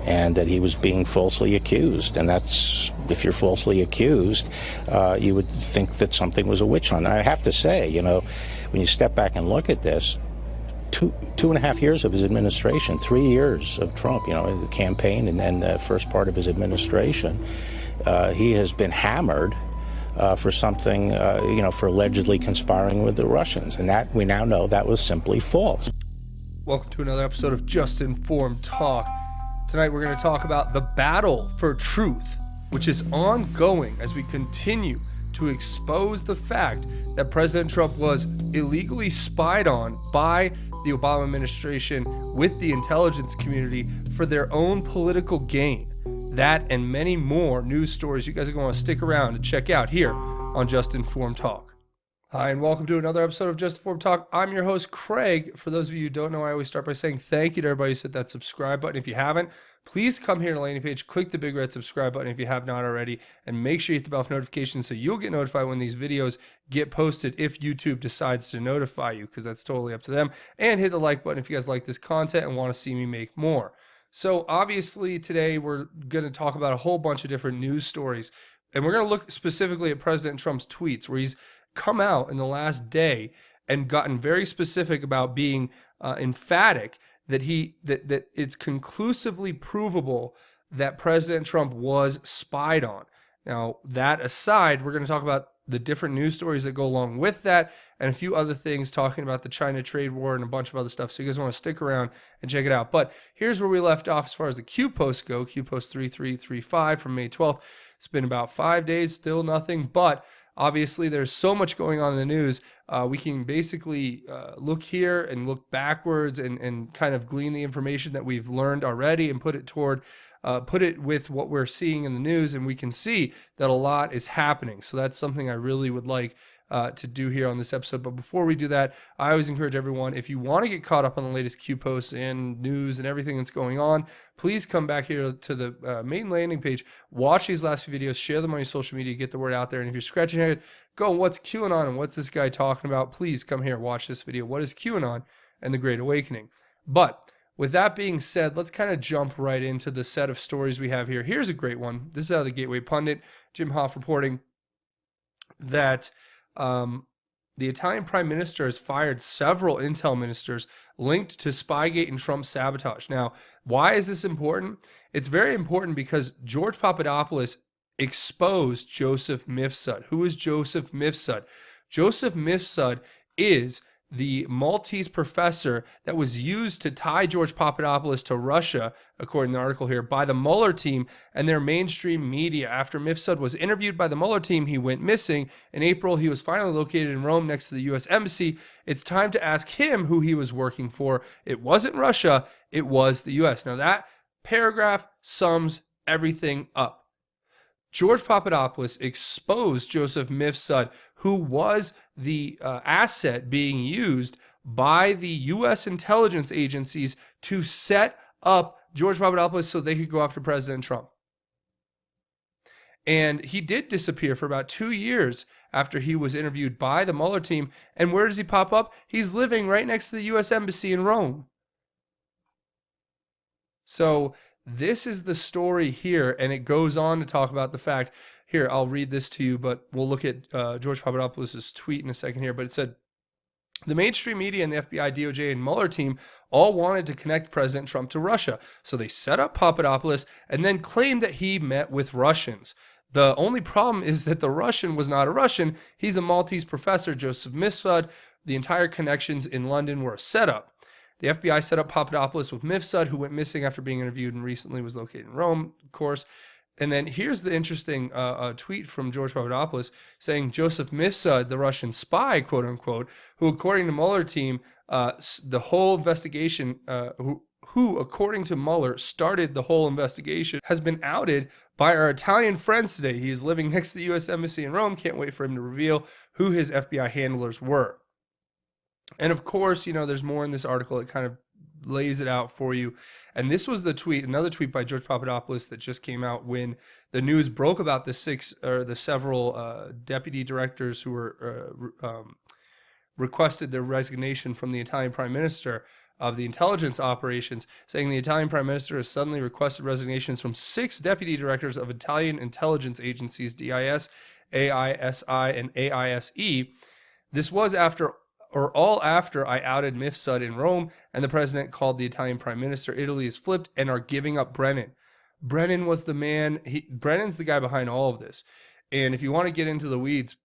and that he was being falsely accused. And that's, if you're falsely accused, you would think that something was a witch hunt. I have to say, when you step back and look at this, two and a half years of his administration, 3 years of Trump, the campaign and then the first part of his administration, he has been hammered for something, for allegedly conspiring with the Russians. And that we now know that was simply false. Welcome to another episode of Just Informed Talk. Tonight we're going to talk about the battle for truth, which is ongoing as we continue to expose the fact that President Trump was illegally spied on by the Obama administration with the intelligence community for their own political gain. That and many more news stories you guys are going to want to stick around and check out here on Just Informed Talk. Hi, and welcome to another episode of Just Informed Talk. I'm your host, Craig. For those of you who don't know, I always start by saying thank you to everybody who's hit that subscribe button. If you haven't, please come here to the landing page, click the big red subscribe button if you have not already, and make sure you hit the bell for notifications so you'll get notified when these videos get posted if YouTube decides to notify you, because that's totally up to them. And hit the like button if you guys like this content and want to see me make more. So obviously today we're going to talk about a whole bunch of different news stories, and we're going to look specifically at President Trump's tweets, where he's come out in the last day and gotten very specific about being emphatic that that it's conclusively provable that President Trump was spied on. Now, that aside, we're going to talk about the different news stories that go along with that and a few other things talking about the China trade war and a bunch of other stuff. So you guys want to stick around and check it out. But here's where we left off as far as the Q posts go. Q post 3335 from May 12th. It's been about 5 days, still nothing, but obviously there's so much going on in the news. We can basically look here and look backwards and kind of glean the information that we've learned already and put it with what we're seeing in the news, and we can see that a lot is happening. So that's something I really would like to do here on this episode. But before we do that, I always encourage everyone, if you want to get caught up on the latest Q posts and news and everything that's going on, please come back here to the main landing page, watch these last few videos, share them on your social media, get the word out there. And if you're scratching your head, go, what's QAnon and what's this guy talking about? Please come here, watch this video. What is QAnon and the Great Awakening? But with that being said, let's kind of jump right into the set of stories we have here. Here's a great one. This is out of the Gateway Pundit, Jim Hoft reporting that the Italian Prime Minister has fired several intel ministers linked to Spygate and Trump sabotage. Now, why is this important? It's very important because George Papadopoulos exposed Joseph Mifsud. Who is Joseph Mifsud? Joseph Mifsud is the Maltese professor that was used to tie George Papadopoulos to Russia, according to the article here, by the Mueller team and their mainstream media. After Mifsud was interviewed by the Mueller team, he went missing. In April, he was finally located in Rome next to the U.S. Embassy. It's time to ask him who he was working for. It wasn't Russia, it was the U.S. Now that paragraph sums everything up. George Papadopoulos exposed Joseph Mifsud, who was the asset being used by the U.S. intelligence agencies to set up George Papadopoulos so they could go after President Trump. And he did disappear for about 2 years after he was interviewed by the Mueller team. And where does he pop up? He's living right next to the U.S. Embassy in Rome. So this is the story here, and it goes on to talk about the fact, here, I'll read this to you, but we'll look at George Papadopoulos' tweet in a second here, but it said, the mainstream media and the FBI, DOJ, and Mueller team all wanted to connect President Trump to Russia, so they set up Papadopoulos and then claimed that he met with Russians. The only problem is that the Russian was not a Russian. He's a Maltese professor, Joseph Mifsud. The entire connections in London were a setup. The FBI set up Papadopoulos with Mifsud, who went missing after being interviewed and recently was located in Rome, of course. And then here's the interesting tweet from George Papadopoulos saying Joseph Mifsud, the Russian spy, quote unquote, who according to Mueller team, the whole investigation, who according to Mueller started the whole investigation, has been outed by our Italian friends today. He is living next to the U.S. Embassy in Rome. Can't wait for him to reveal who his FBI handlers were. And of course, there's more in this article. It kind of lays it out for you. And this was the tweet, another tweet by George Papadopoulos that just came out when the news broke about the several deputy directors who were requested their resignation from the Italian prime minister. of the intelligence operations, saying the Italian prime minister has suddenly requested resignations from 6 deputy directors of Italian intelligence agencies, DIS, AISI, and AISE. This was all after I outed Mifsud in Rome, and the president called the Italian prime minister Italy is flipped and are giving up Brennan. Brennan was the man. Brennan's the guy behind all of this. And if you want to get into the weeds,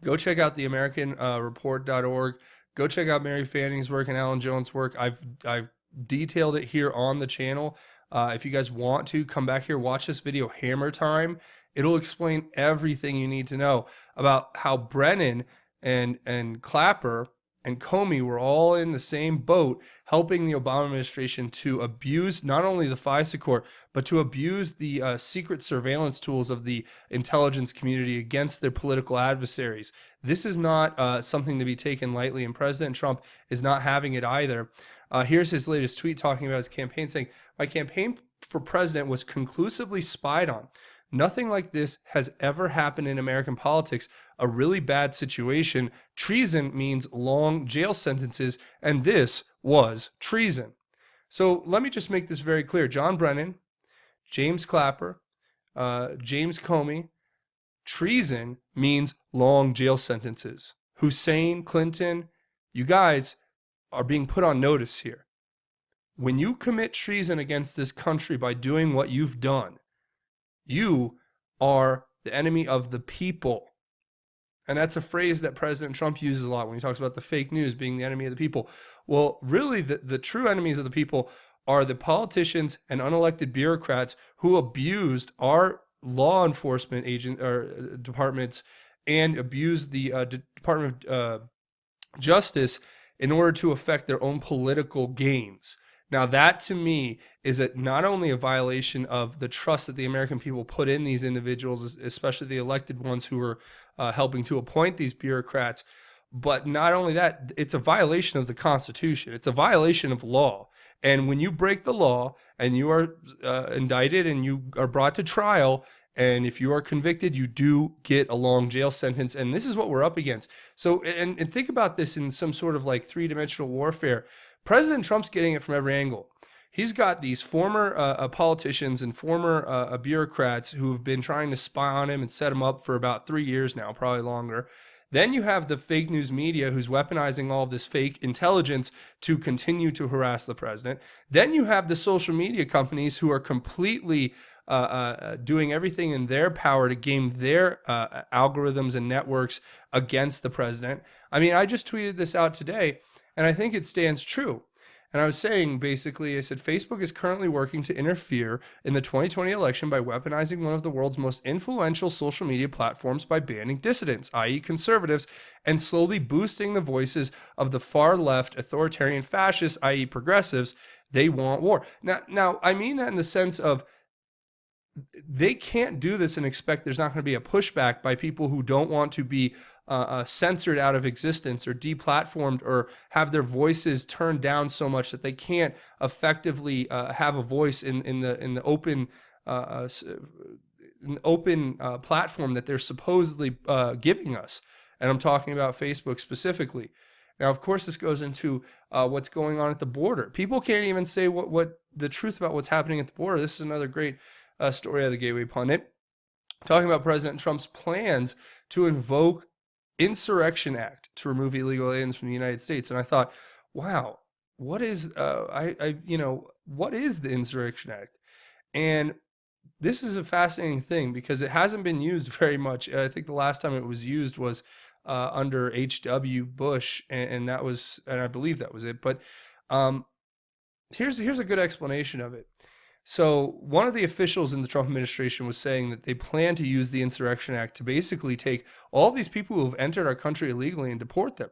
go check out the AmericanReport.org. Go check out Mary Fanning's work and Alan Jones' work. I've detailed it here on the channel. If you guys want to, come back here, watch this video, Hammer Time. It'll explain everything you need to know about how Brennan and Clapper and Comey were all in the same boat, helping the Obama administration to abuse not only the FISA court, but to abuse the secret surveillance tools of the intelligence community against their political adversaries. This is not something to be taken lightly, and President Trump is not having it either. Here's his latest tweet talking about his campaign, saying, "My campaign for president was conclusively spied on. Nothing like this has ever happened in American politics. A really bad situation. Treason means long jail sentences, and this was treason." So let me just make this very clear. John Brennan, James Clapper, James Comey, treason means long jail sentences. Hussein, Clinton, you guys are being put on notice here. When you commit treason against this country by doing what you've done, you are the enemy of the people. And that's a phrase that President Trump uses a lot when he talks about the fake news being the enemy of the people. Well, really, the true enemies of the people are the politicians and unelected bureaucrats who abused our law enforcement departments and abused the Department of Justice in order to affect their own political gains. Now, that to me is not only a violation of the trust that the American people put in these individuals, especially the elected ones who are helping to appoint these bureaucrats, but not only that, it's a violation of the Constitution. It's a violation of law. And when you break the law and you are indicted and you are brought to trial, and if you are convicted, you do get a long jail sentence. And this is what we're up against. So, and think about this in some sort of like three-dimensional warfare. President Trump's getting it from every angle. He's got these former politicians and former bureaucrats who have been trying to spy on him and set him up for about 3 years now, probably longer. Then you have the fake news media who's weaponizing all of this fake intelligence to continue to harass the president. Then you have the social media companies who are completely doing everything in their power to game their algorithms and networks against the president. I mean, I just tweeted this out today, and I think it stands true. And I was saying, basically, I said, Facebook is currently working to interfere in the 2020 election by weaponizing one of the world's most influential social media platforms by banning dissidents, i.e. conservatives, and slowly boosting the voices of the far left authoritarian fascists, i.e. progressives. They want war. Now, I mean that in the sense of they can't do this and expect there's not going to be a pushback by people who don't want to be censored out of existence or deplatformed or have their voices turned down so much that they can't effectively have a voice in the open platform that they're supposedly giving us. And I'm talking about Facebook specifically. Now, of course, this goes into what's going on at the border. People can't even say what the truth about what's happening at the border. This is another great story of the Gateway Pundit, talking about President Trump's plans to invoke Insurrection Act to remove illegal aliens from the United States. And I thought, wow, what is what is the Insurrection Act? And this is a fascinating thing because it hasn't been used very much. I think the last time it was used was under H.W. Bush, and that was, and I believe that was it. But here's a good explanation of it. So one of the officials in the Trump administration was saying that they plan to use the Insurrection Act to basically take all of these people who have entered our country illegally and deport them.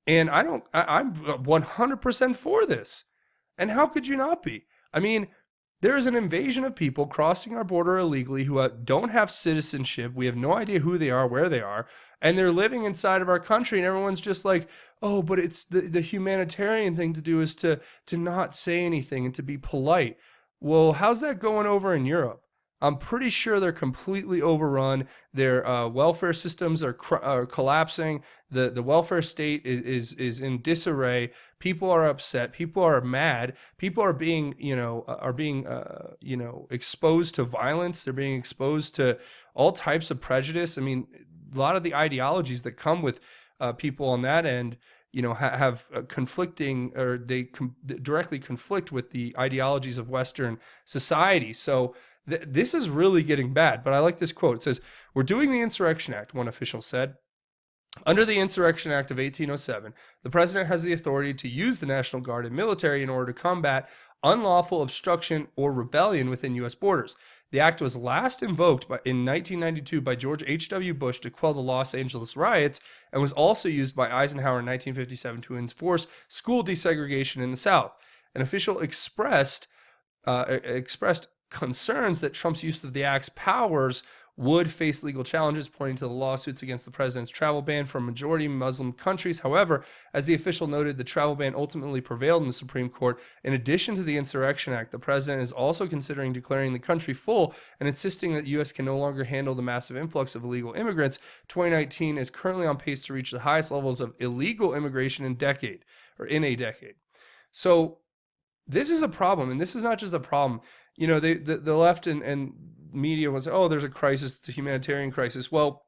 And I'm 100% for this. And how could you not be? I mean, there is an invasion of people crossing our border illegally who don't have citizenship. We have no idea who they are, where they are, and they're living inside of our country. And everyone's just like, oh, but it's the humanitarian thing to do is to not say anything and to be polite. Well, how's that going over in Europe? I'm pretty sure they're completely overrun. Their welfare systems are collapsing. The welfare state is in disarray. People are upset. People are mad. People are being exposed to violence. They're being exposed to all types of prejudice. I mean, a lot of the ideologies that come with people on that end, have conflicting, or they directly conflict with the ideologies of Western society. So this is really getting bad. But I like this quote. It says, "We're doing the Insurrection Act," one official said. "Under the Insurrection Act of 1807, the president has the authority to use the National Guard and military in order to combat unlawful obstruction or rebellion within U.S. borders. The act was last invoked in 1992 by George H.W. Bush to quell the Los Angeles riots, and was also used by Eisenhower in 1957 to enforce school desegregation in the South. An official expressed concerns that Trump's use of the act's powers would face legal challenges, pointing to the lawsuits against the president's travel ban from majority Muslim countries. However, as the official noted, the travel ban ultimately prevailed in the Supreme Court. In addition to the Insurrection Act, the president is also considering declaring the country full and insisting that the U.S. can no longer handle the massive influx of illegal immigrants. 2019 is currently on pace to reach the highest levels of illegal immigration in a decade. So this is a problem, and this is not just a problem. The left and media was, oh, there's a crisis, it's a humanitarian crisis. Well,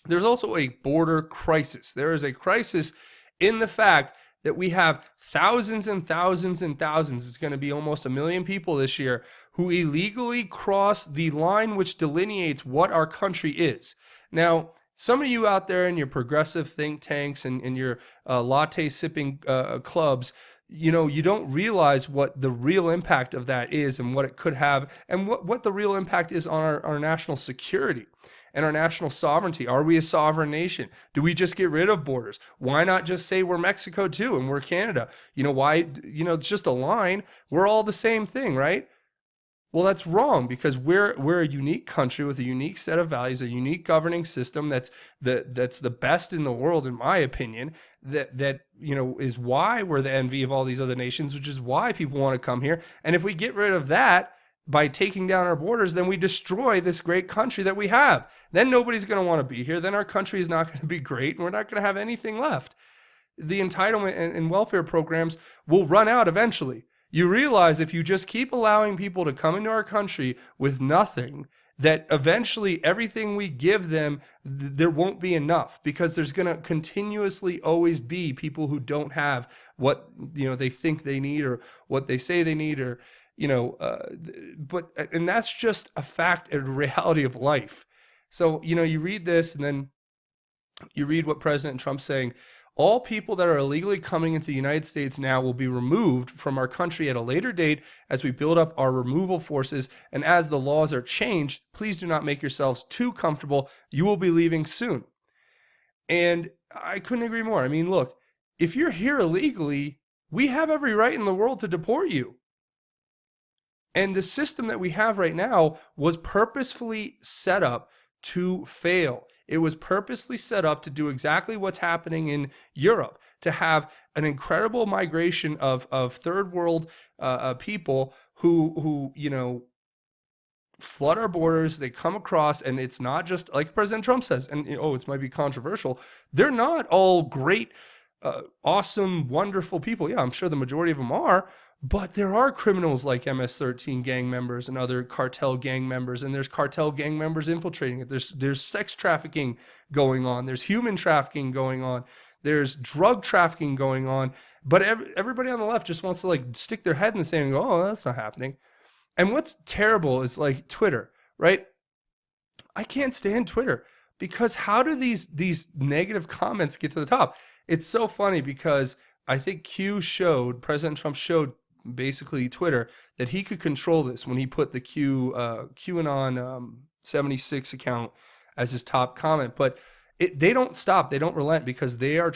there's also a border crisis. There is a crisis in the fact that we have thousands and thousands and thousands, it's going to be almost 1 million people this year, who illegally cross the line which delineates what our country is. Now, some of you out there in your progressive think tanks and your latte sipping clubs, you don't realize what the real impact of that is, and what it could have, and what the real impact is on our national security and our national sovereignty. Are we a sovereign nation? Do we just get rid of borders? Why not just say we're Mexico too and we're Canada? Why? It's just a line. We're all the same thing, right? Well, that's wrong, because we're a unique country with a unique set of values, a unique governing system that's the best in the world, in my opinion. That is why we're the envy of all these other nations, which is why people want to come here. And if we get rid of that by taking down our borders, then we destroy this great country that we have. Then nobody's going to want to be here. Then our country is not going to be great, and we're not going to have anything left. The entitlement and welfare programs will run out eventually. You realize if you just keep allowing people to come into our country with nothing, that eventually everything we give them, there won't be enough, because there's going to continuously always be people who don't have what they think they need, or what they say they need, or and that's just a fact and reality of life. So you read this, and then you read what President Trump's saying. All people that are illegally coming into the United States now will be removed from our country at a later date as we build up our removal forces. And as the laws are changed, please do not make yourselves too comfortable. You will be leaving soon. And I couldn't agree more. I mean, look, if you're here illegally, we have every right in the world to deport you. And the system that we have right now was purposefully set up to fail. It was purposely set up to do exactly what's happening in Europe, to have an incredible migration of third world people who flood our borders. They come across, and it's not just like President Trump says, and it might be controversial. They're not all great, awesome, wonderful people. Yeah, I'm sure the majority of them are. But there are criminals like MS-13 gang members and other cartel gang members, and there's cartel gang members infiltrating it. There's sex trafficking going on. There's human trafficking going on. There's drug trafficking going on. But everybody on the left just wants to stick their head in the sand and go, oh, that's not happening. And what's terrible is Twitter, right? I can't stand Twitter, because how do these negative comments get to the top? It's so funny, because I think President Trump showed basically Twitter that he could control this when he put the QAnon 76 account as his top comment. But they don't stop. They don't relent, because they are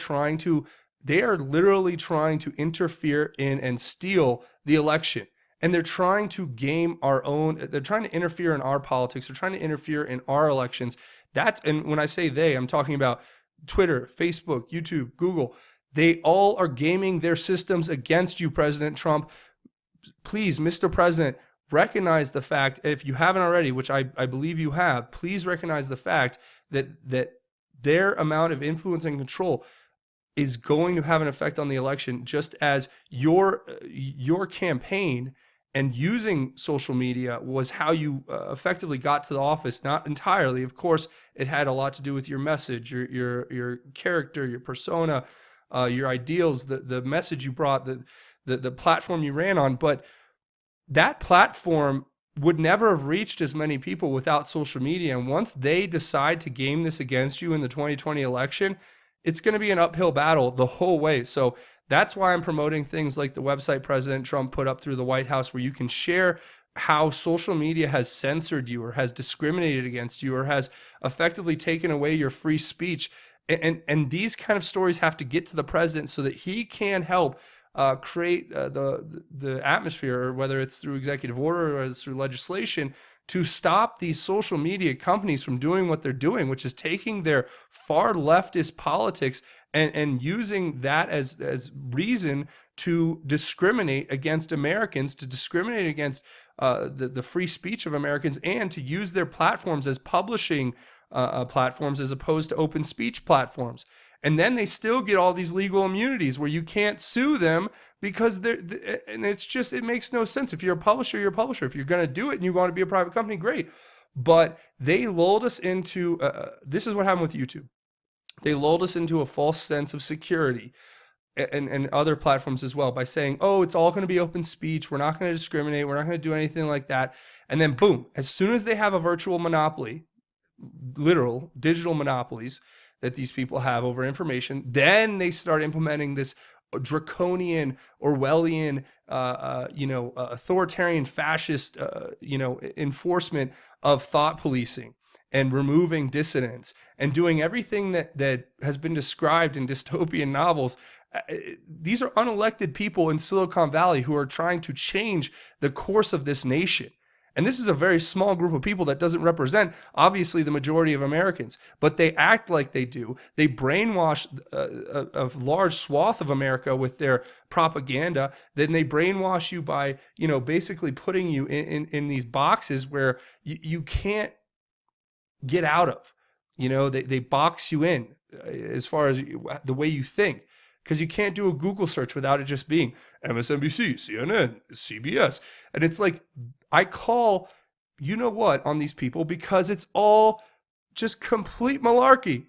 literally trying to interfere in and steal the election. And they're trying to they're trying to interfere in our politics. They're trying to interfere in our elections. And when I say they, I'm talking about Twitter, Facebook, YouTube, Google. They all are gaming their systems against you, President Trump. Please, Mr. President, recognize the fact, if you haven't already, which I believe you have, please recognize the fact that their amount of influence and control is going to have an effect on the election, just as your campaign and using social media was how you effectively got to the office. Not entirely, of course, it had a lot to do with your message, your character, your persona, your ideals, the message you brought, the platform you ran on. But that platform would never have reached as many people without social media. And once they decide to game this against you in the 2020 election, it's going to be an uphill battle the whole way. So that's why I'm promoting things like the website President Trump put up through the White House, where you can share how social media has censored you or has discriminated against you or has effectively taken away your free speech. And these kind of stories have to get to the president so that he can help create the atmosphere, or whether it's through executive order or it's through legislation, to stop these social media companies from doing what they're doing, which is taking their far leftist politics and using that as reason to discriminate against Americans, to discriminate against the free speech of Americans, and to use their platforms as publishing platforms as opposed to open speech platforms. And then they still get all these legal immunities where you can't sue them because and it makes no sense. If you're a publisher, you're a publisher. If you're going to do it and you want to be a private company, great. But they lulled us into, this is what happened with YouTube. They lulled us into a false sense of security, and other platforms as well, by saying, oh, it's all going to be open speech. We're not going to discriminate. We're not going to do anything like that. And then boom, as soon as they have a virtual monopoly, literal digital monopolies that these people have over information, then they start implementing this draconian, Orwellian, authoritarian, fascist, enforcement of thought policing and removing dissidents and doing everything that has been described in dystopian novels. These are unelected people in Silicon Valley who are trying to change the course of this nation. And this is a very small group of people that doesn't represent, obviously, the majority of Americans, but they act like they do. They brainwash a large swath of America with their propaganda. Then they brainwash you by, basically putting you in these boxes where you can't get out of. They box you in as far as the way you think, because you can't do a Google search without it just being MSNBC, CNN, CBS. And it's like, I call what on these people because it's all just complete malarkey.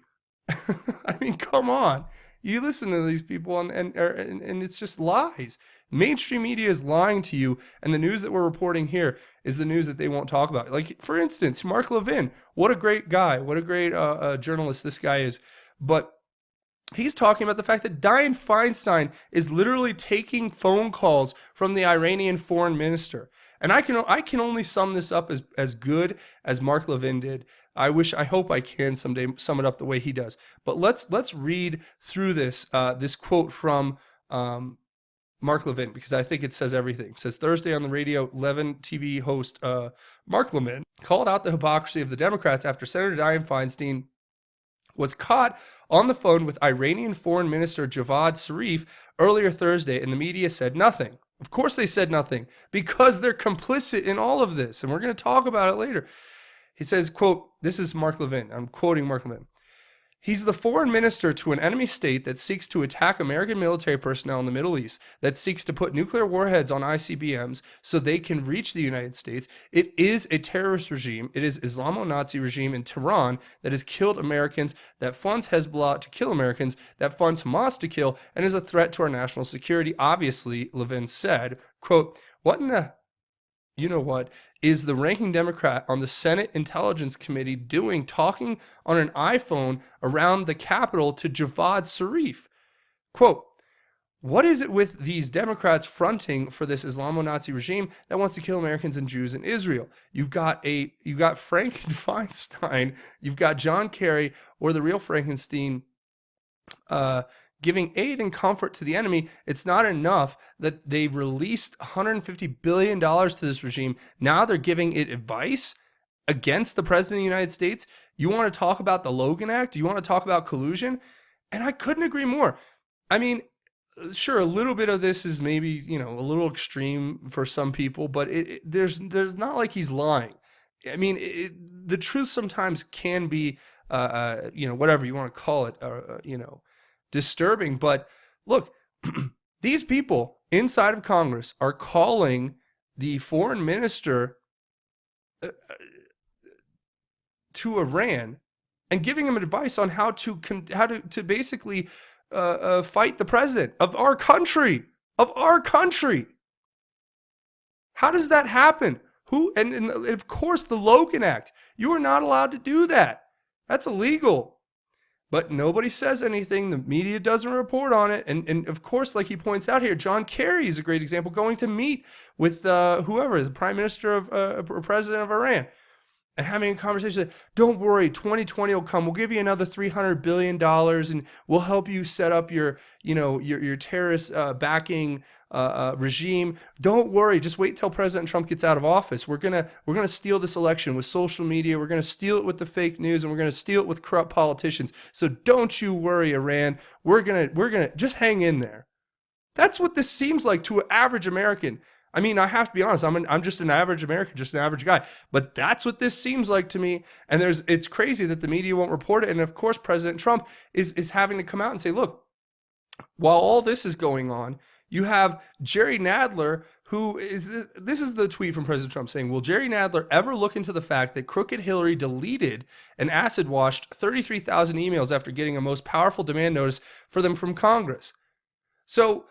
I mean, come on. You listen to these people and it's just lies. Mainstream media is lying to you, and the news that we're reporting here is the news that they won't talk about. Like, for instance, Mark Levin, what a great guy, what a great journalist this guy is. But he's talking about the fact that Dianne Feinstein is literally taking phone calls from the Iranian foreign minister. And I can only sum this up as good as Mark Levin did. I hope I can someday sum it up the way he does. But let's read through this quote from Mark Levin, because I think it says everything. It says, Thursday on the radio, Levin TV host Mark Levin called out the hypocrisy of the Democrats after Senator Dianne Feinstein was caught on the phone with Iranian Foreign Minister Javad Zarif earlier Thursday, and the media said nothing. Of course they said nothing, because they're complicit in all of this, and we're going to talk about it later. He says, quote, this is Mark Levin. I'm quoting Mark Levin. He's the foreign minister to an enemy state that seeks to attack American military personnel in the Middle East, that seeks to put nuclear warheads on ICBMs so they can reach the United States. It is a terrorist regime. It is Islamo-Nazi regime in Tehran that has killed Americans, that funds Hezbollah to kill Americans, that funds Hamas to kill, and is a threat to our national security. Obviously, Levin said, quote, what in the is the ranking Democrat on the Senate Intelligence Committee doing, talking on an iPhone around the Capitol to Javad Zarif? Quote, what is it with these Democrats fronting for this Islamo-Nazi regime that wants to kill Americans and Jews in Israel? You've got Frank Feinstein, you've got John Kerry, or the real Frankenstein, giving aid and comfort to the enemy. It's not enough that they released $150 billion to this regime. Now they're giving it advice against the president of the United States. You want to talk about the Logan Act? You want to talk about collusion? And I couldn't agree more. I mean, sure, a little bit of this is maybe, you know, a little extreme for some people, but there's not like he's lying. I mean, the truth sometimes can be, you know, whatever you want to call it, you know, disturbing. But look, these people inside of Congress are calling the foreign minister to Iran and giving him advice on how to basically fight the president of our country, of our country. How does that happen? Who and of course the Logan Act. You are not allowed to do that. That's illegal. But nobody says anything. The media doesn't report on it. And of course, like he points out here, John Kerry is a great example, going to meet with whoever, the prime minister of or president of Iran, and having a conversation. Don't worry, 2020 will come. We'll give you another $300 billion and we'll help you set up your, you know, your terrorist backing regime. Don't worry. Just wait till President Trump gets out of office. We're gonna steal this election with social media. We're gonna steal it with the fake news, and we're gonna steal it with corrupt politicians. So don't you worry, Iran. We're gonna just hang in there. That's what this seems like to an average American. I mean, I have to be honest. I'm just an average American, just an average guy. But that's what this seems like to me. And it's crazy that the media won't report it. And of course, President Trump is having to come out and say, look, while all this is going on, you have Jerry Nadler, who is this is the tweet from President Trump saying, will Jerry Nadler ever look into the fact that Crooked Hillary deleted and acid washed 33,000 emails after getting a most powerful demand notice for them from Congress? So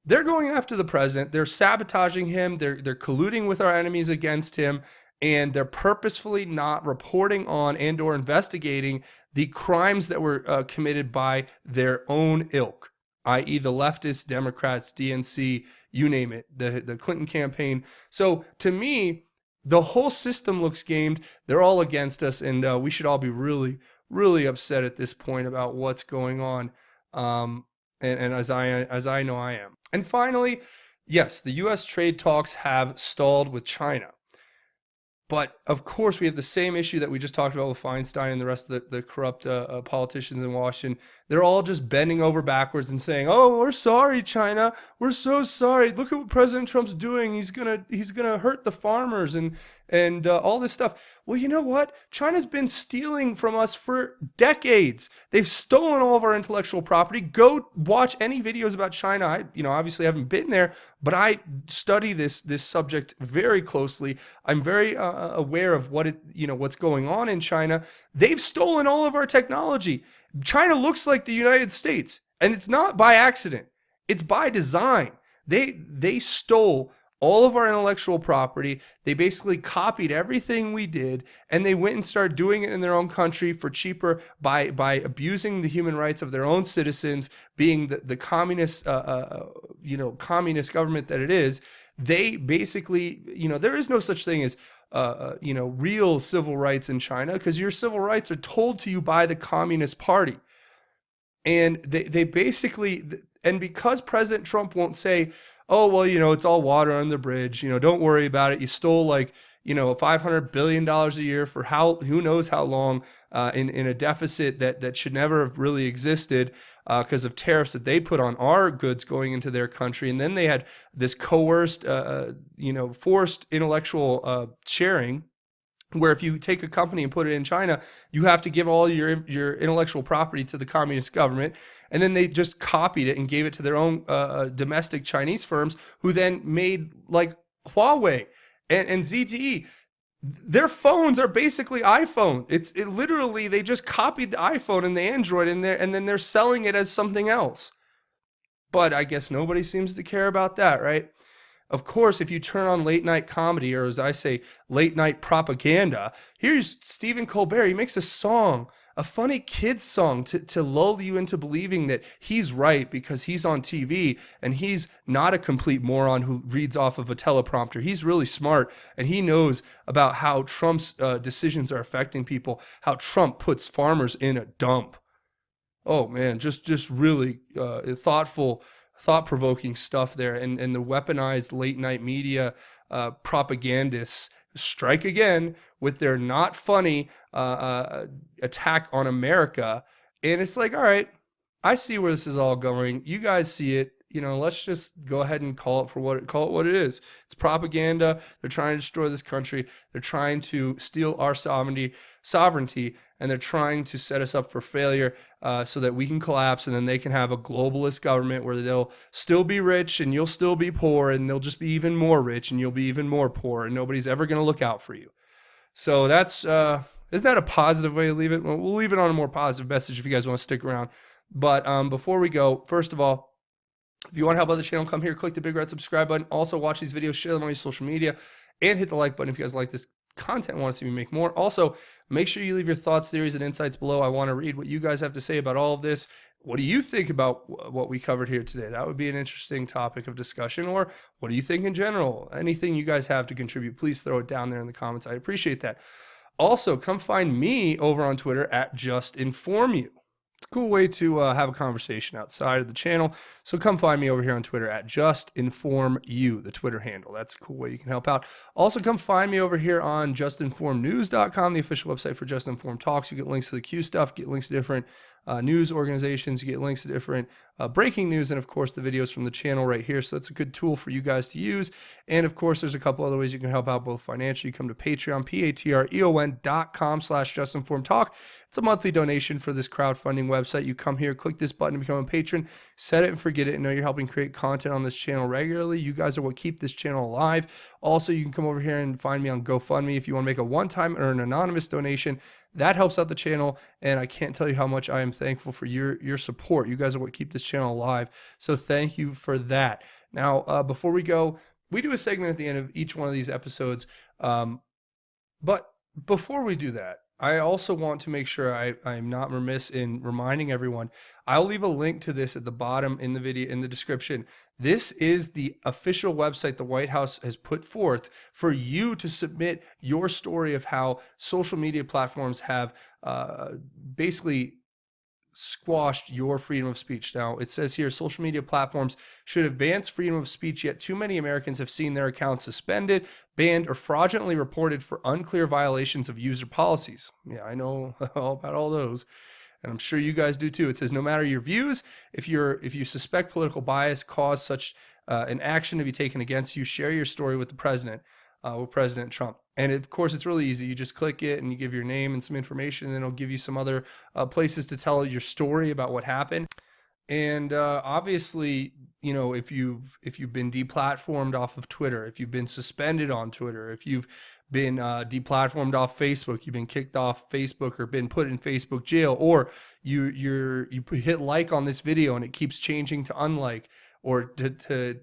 they're going after the president. They're sabotaging him. They're colluding with our enemies against him, and they're purposefully not reporting on and or investigating the crimes that were committed by their own ilk, i.e. the leftists, Democrats, DNC, you name it, the Clinton campaign. So to me, the whole system looks gamed. They're all against us, and we should all be really, really upset at this point about what's going on. And as I know I am. And finally, yes, the U.S. trade talks have stalled with China. But of course, we have the same issue that we just talked about with Feinstein and the rest of the corrupt politicians in Washington. They're all just bending over backwards and saying, "Oh, we're sorry, China. We're so sorry. Look at what President Trump's doing. He's gonna hurt the farmers and all this stuff." Well, you know what? China's been stealing from us for decades. They've stolen all of our intellectual property. Go watch any videos about China. I, obviously haven't been there, but I study this subject very closely. I'm very aware of what's going on in China. They've stolen all of our technology. China looks like the United States, and it's not by accident. It's by design. They stole all of our intellectual property. They basically copied everything we did, and they went and started doing it in their own country for cheaper by abusing the human rights of their own citizens, being the communist, communist government that it is. They basically, there is no such thing as real civil rights in China, because your civil rights are told to you by the Communist Party. And they basically, and because President Trump won't say, "Oh, well, it's all water under the bridge. Don't worry about it. You stole $500 billion a year for who knows how long in a deficit that should never have really existed because of tariffs that they put on our goods going into their country." And then they had this coerced, forced intellectual sharing, where if you take a company and put it in China, you have to give all your intellectual property to the communist government. And then they just copied it and gave it to their own domestic Chinese firms, who then made like Huawei and ZTE. Their phones are basically iPhone. It literally, they just copied the iPhone and the Android in there, and then they're selling it as something else. But I guess nobody seems to care about that, right? Of course, if you turn on late night comedy, or as I say, late night propaganda, here's Stephen Colbert. He makes a song, a funny kid's song to lull you into believing that he's right because he's on TV and he's not a complete moron who reads off of a teleprompter. He's really smart, and he knows about how Trump's decisions are affecting people, how Trump puts farmers in a dump. Oh man, just really thoughtful, thought-provoking stuff there. And the weaponized late-night media propagandists strike again with their not funny attack on America. And it's like, all right, I see where this is all going. You guys see it. Let's just go ahead and call it what it is. It's propaganda. They're trying to destroy this country. They're trying to steal our sovereignty, and they're trying to set us up for failure so that we can collapse, and then they can have a globalist government where they'll still be rich and you'll still be poor, and they'll just be even more rich and you'll be even more poor, and nobody's ever going to look out for you. So that's isn't that a positive way to leave it? Well, we'll leave it on a more positive message if you guys want to stick around. But before we go, first of all, if you want to help out the channel, come here, click the big red subscribe button. Also, watch these videos, share them on your social media, and hit the like button if you guys like this content and want to see me make more. Also, make sure you leave your thoughts, theories, and insights below. I want to read what you guys have to say about all of this. What do you think about what we covered here today? That would be an interesting topic of discussion. Or what do you think in general? Anything you guys have to contribute, please throw it down there in the comments. I appreciate that. Also, come find me over on Twitter at JustInformYou. It's a cool way to have a conversation outside of the channel. So come find me over here on Twitter at JustInformYou, the Twitter handle. That's a cool way you can help out. Also, come find me over here on JustInformedNews.com, the official website for Just Informed Talks. You get links to the Q stuff, get links to different news organizations, you get links to different breaking news, and of course the videos from the channel right here. So that's a good tool for you guys to use. And of course, there's a couple other ways you can help out both financially. You come to Patreon, patreon.com/justinformedtalk. It's a monthly donation for this crowdfunding website. You come here, click this button to become a patron, set it and forget it, and know you're helping create content on this channel regularly. You guys are what keep this channel alive. Also, you can come over here and find me on GoFundMe if you want to make a one-time or an anonymous donation. That helps out the channel, and I can't tell you how much I am thankful for your support. You guys are what keep this channel alive, so thank you for that. Now, before we go, we do a segment at the end of each one of these episodes, but before we do that, I also want to make sure I'm not remiss in reminding everyone. I'll leave a link to this at the bottom in the video, in the description. This is the official website the White House has put forth for you to submit your story of how social media platforms have basically squashed your freedom of speech. Now, it says here, social media platforms should advance freedom of speech, yet too many Americans have seen their accounts suspended, banned, or fraudulently reported for unclear violations of user policies. Yeah, I know all about all those, and I'm sure you guys do too. It says, no matter your views, if you suspect political bias caused such an action to be taken against you, share your story with the president, with President Trump. And of course, it's really easy. You just click it and you give your name and some information, and then it'll give you some other places to tell your story about what happened. And obviously, if you've been deplatformed off of Twitter, if you've been suspended on Twitter, if you've been deplatformed off Facebook, you've been kicked off Facebook or been put in Facebook jail, or you hit like on this video and it keeps changing to unlike, or to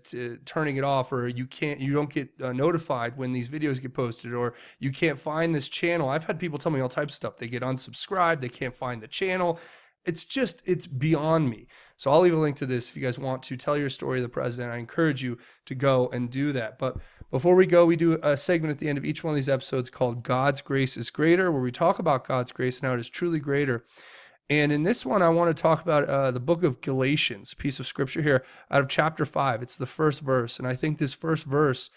turning it off, or you don't get notified when these videos get posted, or you can't find this channel. I've had people tell me all types of stuff. They get unsubscribed, they can't find the channel. It's beyond me. So I'll leave a link to this if you guys want to tell your story to the president. I encourage you to go and do that. But before we go, we do a segment at the end of each one of these episodes called God's Grace is Greater, where we talk about God's grace and how it is truly greater. And in this one, I want to talk about the book of Galatians, a piece of scripture here out of chapter 5. It's the first verse. And I think this first verse,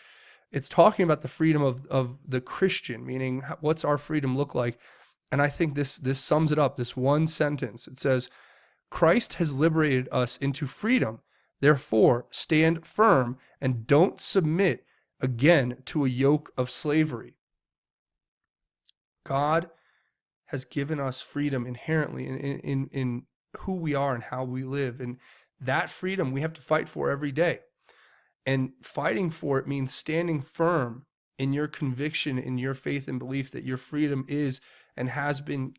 it's talking about the freedom of the Christian, meaning what's our freedom look like. And I think this sums it up, this one sentence. It says, Christ has liberated us into freedom. Therefore, stand firm and don't submit again to a yoke of slavery. God has given us freedom inherently in who we are and how we live. And that freedom we have to fight for every day. And fighting for it means standing firm in your conviction, in your faith and belief that your freedom is and has been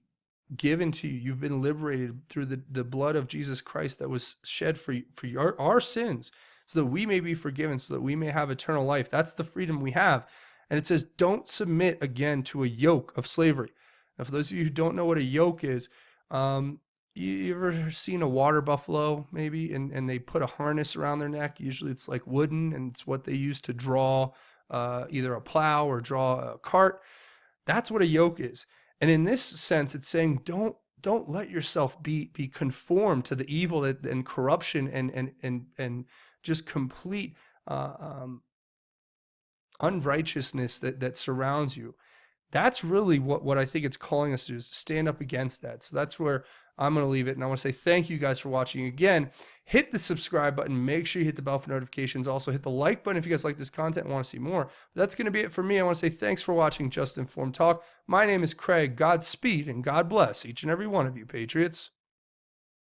given to you. You've been liberated through the blood of Jesus Christ that was shed for our sins, so that we may be forgiven, so that we may have eternal life. That's the freedom we have. And it says, don't submit again to a yoke of slavery. Now, for those of you who don't know what a yoke is, you ever seen a water buffalo maybe, and they put a harness around their neck? Usually it's like wooden, and it's what they use to draw either a plow or draw a cart. That's what a yoke is. And in this sense, it's saying don't let yourself be conformed to the evil and corruption and just complete unrighteousness that surrounds you. That's really what I think it's calling us to do, is to stand up against that. So that's where I'm going to leave it. And I want to say thank you guys for watching again. Hit the subscribe button. Make sure you hit the bell for notifications. Also hit the like button if you guys like this content and want to see more. That's going to be it for me. I want to say thanks for watching Just Informed Talk. My name is Craig. Godspeed and God bless each and every one of you, Patriots.